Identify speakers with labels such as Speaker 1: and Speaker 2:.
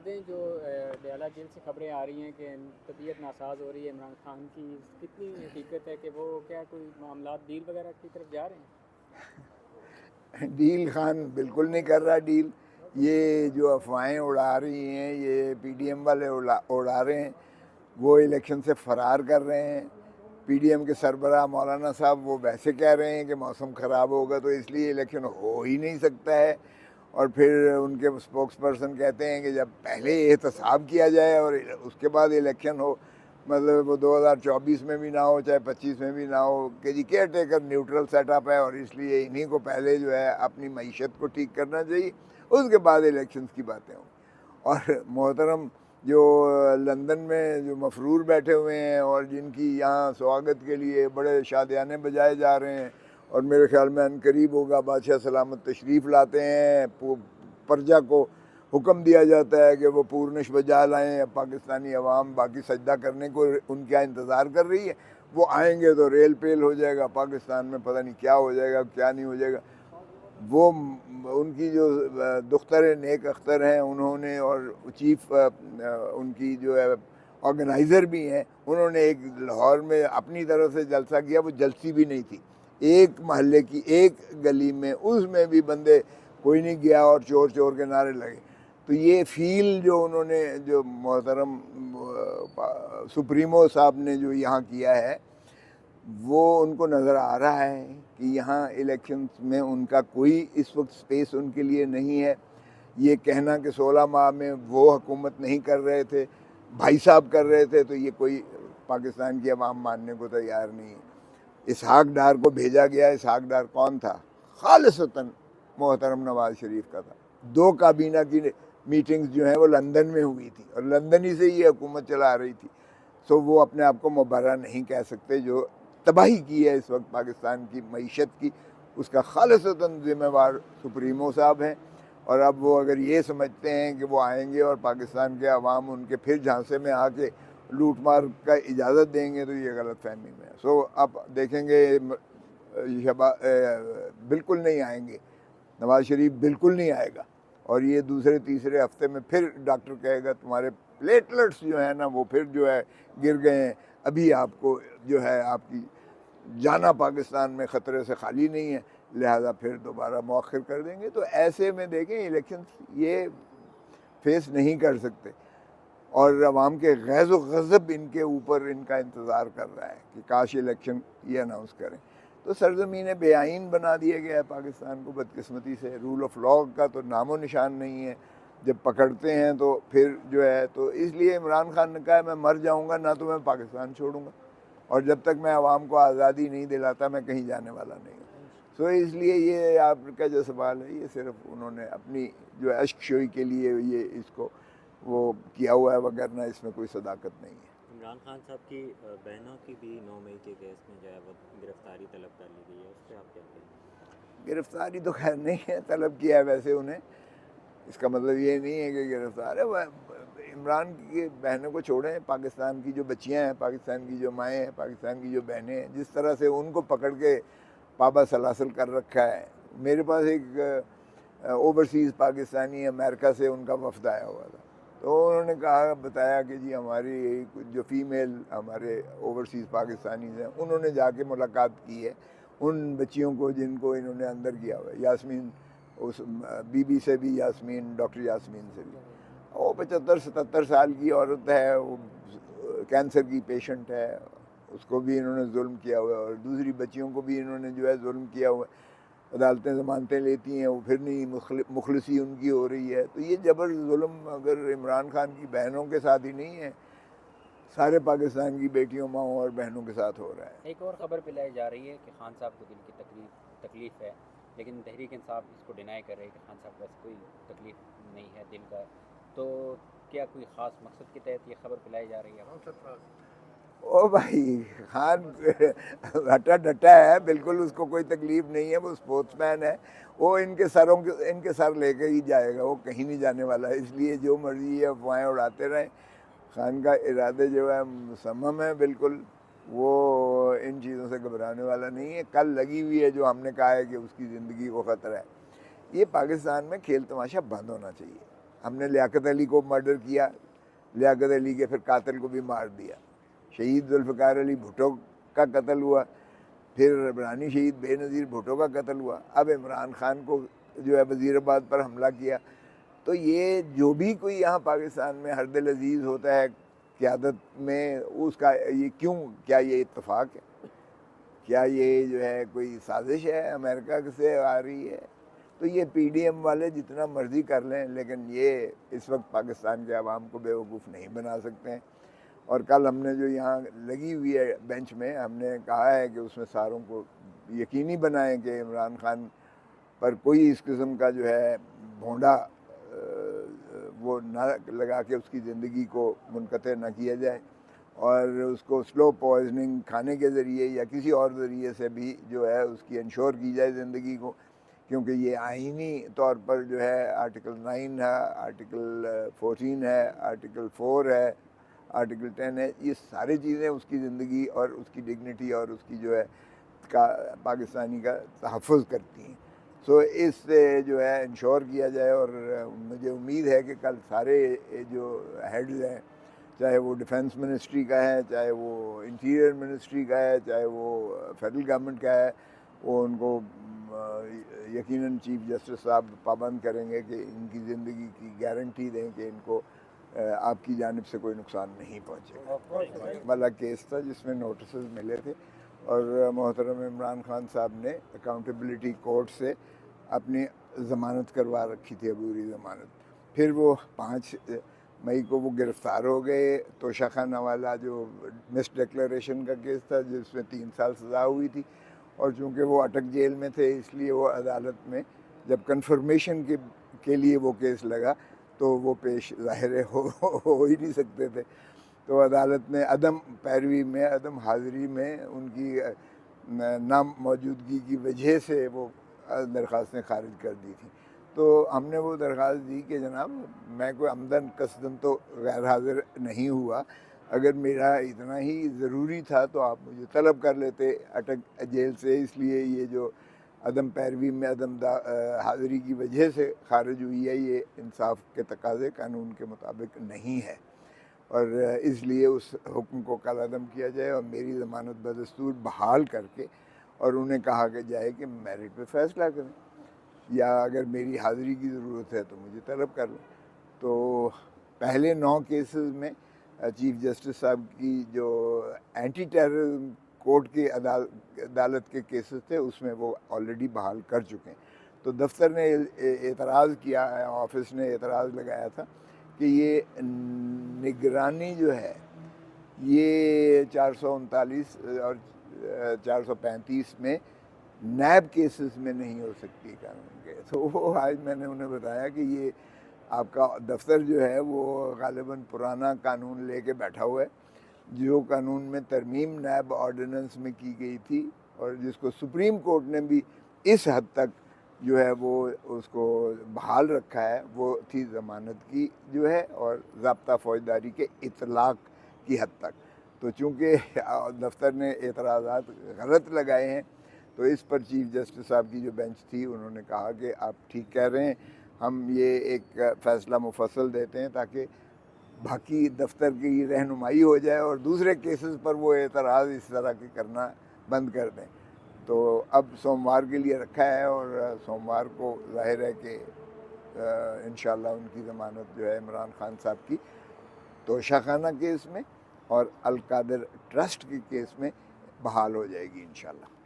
Speaker 1: دیں جو ڈیالہ جیل سے خبریں آ رہی ہیں کہ طبیعت ناساز ہو رہی ہے عمران خان کی، کتنی حقیقت ہے کہ وہ کیا کوئی معاملات ڈیل وغیرہ کی طرف جا رہے ہیں؟
Speaker 2: ڈیل خان بالکل نہیں کر رہا ڈیل. یہ جو افواہیں اڑا رہی ہیں یہ پی ڈی ایم والے اڑا رہے ہیں. وہ الیکشن سے فرار کر رہے ہیں. پی ڈی ایم کے سربراہ مولانا صاحب وہ ویسے کہہ رہے ہیں کہ موسم خراب ہوگا تو اس لیے الیکشن ہو ہی نہیں سکتا ہے. اور پھر ان کے اسپوکس پرسن کہتے ہیں کہ جب پہلے احتساب کیا جائے اور اس کے بعد الیکشن ہو، مطلب وہ 2024 میں بھی نہ ہو چاہے 25 میں بھی نہ ہو، کہ جی caretaker neutral set up ہے اور اس لیے انہی کو پہلے جو ہے اپنی معیشت کو ٹھیک کرنا چاہیے، اس کے بعد الیکشنز کی باتیں ہوں. اور محترم جو لندن میں جو مفرور بیٹھے ہوئے ہیں اور جن کی یہاں سواگت کے لیے بڑے شادیانے بجائے جا رہے ہیں، اور میرے خیال میں عنقریب ہوگا بادشاہ سلامت تشریف لاتے ہیں، پرجا کو حکم دیا جاتا ہے کہ وہ پورنش بجا لائیں. پاکستانی عوام باقی سجدہ کرنے کو ان کا انتظار کر رہی ہے. وہ آئیں گے تو ریل پیل ہو جائے گا پاکستان میں، پتہ نہیں کیا ہو جائے گا کیا نہیں ہو جائے گا. وہ ان کی جو دختر نیک اختر ہیں انہوں نے، اور چیف ان کی جو ہے آرگنائزر بھی ہیں، انہوں نے ایک لاہور میں اپنی طرف سے جلسہ کیا. وہ جلسی بھی نہیں تھی، ایک محلے کی ایک گلی میں، اس میں بھی بندے کوئی نہیں گیا اور چور چور کے نعرے لگے. تو یہ فیل جو انہوں نے، جو محترم سپریمو صاحب نے جو یہاں کیا ہے، وہ ان کو نظر آ رہا ہے کہ یہاں الیکشنز میں ان کا کوئی اس وقت سپیس ان کے لیے نہیں ہے. یہ کہنا کہ 16 ماہ میں وہ حکومت نہیں کر رہے تھے، بھائی صاحب کر رہے تھے، تو یہ کوئی پاکستان کی عوام ماننے کو تیار نہیں ہے. اسحاق ڈار کو بھیجا گیا. اسحاق ڈار کون تھا؟ خالصتاً محترم نواز شریف کا تھا. 2 کابینہ کی میٹنگز جو ہیں وہ لندن میں ہوئی تھی اور لندن ہی سے یہ حکومت چلا رہی تھی. سو وہ اپنے آپ کو مبرہ نہیں کہہ سکتے. جو تباہی کی ہے اس وقت پاکستان کی معیشت کی، اس کا خالصتاً ذمہ وار سپریمو صاحب ہیں. اور اب وہ اگر یہ سمجھتے ہیں کہ وہ آئیں گے اور پاکستان کے عوام ان کے پھر جھانسے میں آ کے لوٹ مار کا اجازت دیں گے، تو یہ غلط فہمی میں ہے. سو اب دیکھیں گے، بالکل نہیں آئیں گے. نواز شریف بالکل نہیں آئے گا. اور یہ دوسرے تیسرے ہفتے میں پھر ڈاکٹر کہے گا تمہارے پلیٹلٹس جو ہیں نا وہ پھر جو ہے گر گئے ہیں، ابھی آپ کو جو ہے آپ کی جانا پاکستان میں خطرے سے خالی نہیں ہے، لہذا پھر دوبارہ مؤخر کر دیں گے. تو ایسے میں دیکھیں الیکشن یہ فیس نہیں کر سکتے، اور عوام کے غیظ و غضب ان کے اوپر ان کا انتظار کر رہا ہے کہ کاش الیکشن یہ اناؤنس کریں. تو سرزمین بے آئین بنا دیا گیا ہے پاکستان کو بدقسمتی سے. رول آف لاء کا تو نام و نشان نہیں ہے. جب پکڑتے ہیں تو پھر جو ہے، تو اس لیے عمران خان نے کہا ہے میں مر جاؤں گا نہ تو میں پاکستان چھوڑوں گا، اور جب تک میں عوام کو آزادی نہیں دلاتا میں کہیں جانے والا نہیں ہوں. سو اس لیے یہ آپ کا جو سوال ہے یہ صرف انہوں نے اپنی جو اشک شوئی کے لیے یہ اس کو وہ کیا ہوا ہے، وگرنہ اس میں کوئی صداقت نہیں ہے.
Speaker 3: عمران خان صاحب کی بہنوں کی بھی 9 مئی کے کیس میں جو ہے وہ گرفتاری طلب کر لی گئی ہے، اس پہ آپ کیا کہیں گے؟
Speaker 2: گرفتاری تو خیر نہیں ہے، طلب کیا ہے ویسے انہیں. اس کا مطلب یہ نہیں ہے کہ گرفتار ہے. وہ عمران کی بہنوں کو چھوڑیں، پاکستان کی جو بچیاں ہیں، پاکستان کی جو مائیں ہیں، پاکستان کی جو بہنیں ہیں، جس طرح سے ان کو پکڑ کے پابا سلاسل کر رکھا ہے. میرے پاس ایک اوورسیز پاکستانی امریکہ سے ان کا وفد آیا ہوا تھا، تو انہوں نے کہا، بتایا کہ جی ہماری جو فیمیل ہمارے اوورسیز پاکستانیز ہیں انہوں نے جا کے ملاقات کی ہے ان بچیوں کو جن کو انہوں نے اندر کیا ہوا ہے. یاسمین، اس بی بی سے بھی، یاسمین، ڈاکٹر یاسمین سے بھی. وہ 75-77 سال کی عورت ہے، وہ کینسر کی پیشنٹ ہے، اس کو بھی انہوں نے ظلم کیا ہوا ہے، اور دوسری بچیوں کو بھی انہوں نے جو ہے ظلم کیا ہوا ہے. عدالتیں ضمانتیں لیتی ہیں، وہ پھر نہیں، مخلصی ان کی ہو رہی ہے. تو یہ جبر ظلم اگر عمران خان کی بہنوں کے ساتھ ہی نہیں ہے، سارے پاکستان کی بیٹیوں، ماؤں اور بہنوں کے ساتھ ہو رہا ہے.
Speaker 1: ایک اور خبر پھیلائی جا رہی ہے کہ خان صاحب کو دل کی تکلیف ہے، لیکن تحریک انصاف اس کو ڈینائی کر رہی ہے کہ خان صاحب کو بس کوئی تکلیف نہیں ہے دل کا. تو کیا کوئی خاص مقصد کے تحت یہ خبر پھیلائی جا رہی ہے؟
Speaker 2: او بھائی، خان ہٹا ڈٹا ہے، بالکل اس کو کوئی تکلیف نہیں ہے. وہ اسپورٹس مین ہے، وہ ان کے سر لے کے ہی جائے گا، وہ کہیں نہیں جانے والا ہے. اس لیے جو مرضی ہے افواہیں اڑاتے رہیں. خان کا ارادے جو ہے مصمم ہے بالکل، وہ ان چیزوں سے گھبرانے والا نہیں ہے. کل لگی ہوئی ہے جو ہم نے کہا ہے کہ اس کی زندگی کو خطرہ ہے. یہ پاکستان میں کھیل تماشا بند ہونا چاہیے. ہم نے لیاقت علی کو مرڈر کیا، لیاقت علی کے پھر قاتل کو بھی مار دیا، شہید ذوالفقار علی بھٹو کا قتل ہوا، پھر رانی شہید بے نظیر بھٹو کا قتل ہوا، اب عمران خان کو جو ہے وزیر آباد پر حملہ کیا۔ تو یہ جو بھی کوئی یہاں پاکستان میں ہر دل عزیز ہوتا ہے قیادت میں، اس کا یہ کیوں، کیا یہ اتفاق ہے؟ کیا یہ جو ہے کوئی سازش ہے امریکہ سے آ رہی ہے؟ تو یہ پی ڈی ایم والے جتنا مرضی کر لیں، لیکن یہ اس وقت پاکستان کے عوام کو بیوقوف نہیں بنا سکتے ہیں۔ اور کل ہم نے جو یہاں لگی ہوئی ہے بینچ میں، ہم نے کہا ہے کہ اس میں ساروں کو یقینی بنائیں کہ عمران خان پر کوئی اس قسم کا جو ہے بھونڈا وہ نہ لگا کے اس کی زندگی کو منقطع نہ کیا جائے، اور اس کو سلو پوائزننگ کھانے کے ذریعے یا کسی اور ذریعے سے بھی جو ہے اس کی انشور کی جائے زندگی کو، کیونکہ یہ آئینی طور پر جو ہے آرٹیکل 9 ہے، آرٹیکل 14 ہے، آرٹیکل 4 ہے، آرٹیکل 10 ہے، یہ ساری چیزیں اس کی زندگی اور اس کی ڈگنیٹی اور اس کی جو ہے پاکستانی کا تحفظ کرتی ہیں۔ سو اس سے جو ہے انشور کیا جائے، اور مجھے امید ہے کہ کل سارے جو ہیڈز ہیں، چاہے وہ ڈیفنس منسٹری کا ہے، چاہے وہ انٹیریئر منسٹری کا ہے، چاہے وہ فیڈرل گورنمنٹ کا ہے، وہ ان کو یقیناً چیف جسٹس صاحب پابند کریں گے کہ ان کی زندگی کی گارنٹی دیں کہ ان کو آپ کی جانب سے کوئی نقصان نہیں پہنچے گا۔ والا کیس تھا جس میں نوٹسز ملے تھے، اور محترم عمران خان صاحب نے اکاؤنٹیبلٹی کورٹ سے اپنی ضمانت کروا رکھی تھی، عبوری ضمانت۔ پھر وہ 5 مئی کو وہ گرفتار ہو گئے۔ توشہ خانہ والا جو مس ڈکلیریشن کا کیس تھا جس میں 3 سال سزا ہوئی تھی، اور چونکہ وہ اٹک جیل میں تھے اس لیے وہ عدالت میں جب کنفرمیشن کے لیے وہ کیس لگا تو وہ پیش ظاہر ہو ہی نہیں سکتے تھے، تو عدالت نے عدم پیروی میں، عدم حاضری میں ان کی نام موجودگی کی وجہ سے وہ درخواستیں خارج کر دی تھیں۔ تو ہم نے وہ درخواست دی کہ جناب میں کوئی عمدن قصدن تو غیر حاضر نہیں ہوا، اگر میرا اتنا ہی ضروری تھا تو آپ مجھے طلب کر لیتے اٹک جیل سے، اس لیے یہ جو عدم پیروی میں عدم حاضری کی وجہ سے خارج ہوئی ہے یہ انصاف کے تقاضے قانون کے مطابق نہیں ہے، اور اس لیے اس حکم کو کل عدم کیا جائے اور میری ضمانت بدستور بحال کر کے، اور انہیں کہا کہ جائے کہ میرٹ پہ فیصلہ کریں، یا اگر میری حاضری کی ضرورت ہے تو مجھے طلب کر لیں۔ تو پہلے 9 کیسز میں چیف جسٹس صاحب کی جو اینٹی ٹیررزم کورٹ کی عدالت کے کیسز تھے اس میں وہ آلریڈی بحال کر چکے ہیں۔ تو دفتر نے اعتراض کیا، آفس نے اعتراض لگایا تھا کہ یہ نگرانی جو ہے یہ 439 اور 435 میں نیب کیسز میں نہیں ہو سکتی قانون کے۔ تو وہ آج میں نے انہیں بتایا کہ یہ آپ کا دفتر جو ہے وہ غالباً پرانا قانون لے کے بیٹھا ہوا ہے، جو قانون میں ترمیم نیب آرڈیننس میں کی گئی تھی، اور جس کو سپریم کورٹ نے بھی اس حد تک جو ہے وہ اس کو بحال رکھا ہے، وہ تھی ضمانت کی جو ہے اور ضابطہ فوجداری کے اطلاق کی حد تک۔ تو چونکہ دفتر نے اعتراضات غلط لگائے ہیں تو اس پر چیف جسٹس صاحب کی جو بینچ تھی انہوں نے کہا کہ آپ ٹھیک کہہ رہے ہیں، ہم یہ ایک فیصلہ مفصل دیتے ہیں تاکہ باقی دفتر کی رہنمائی ہو جائے اور دوسرے کیسز پر وہ اعتراض اس طرح کے کرنا بند کر دیں۔ تو اب سوموار کے لیے رکھا ہے، اور سوموار کو ظاہر ہے کہ انشاءاللہ ان کی ضمانت جو ہے عمران خان صاحب کی توشہ خانہ کیس میں اور القادر ٹرسٹ کے کیس میں بحال ہو جائے گی انشاءاللہ۔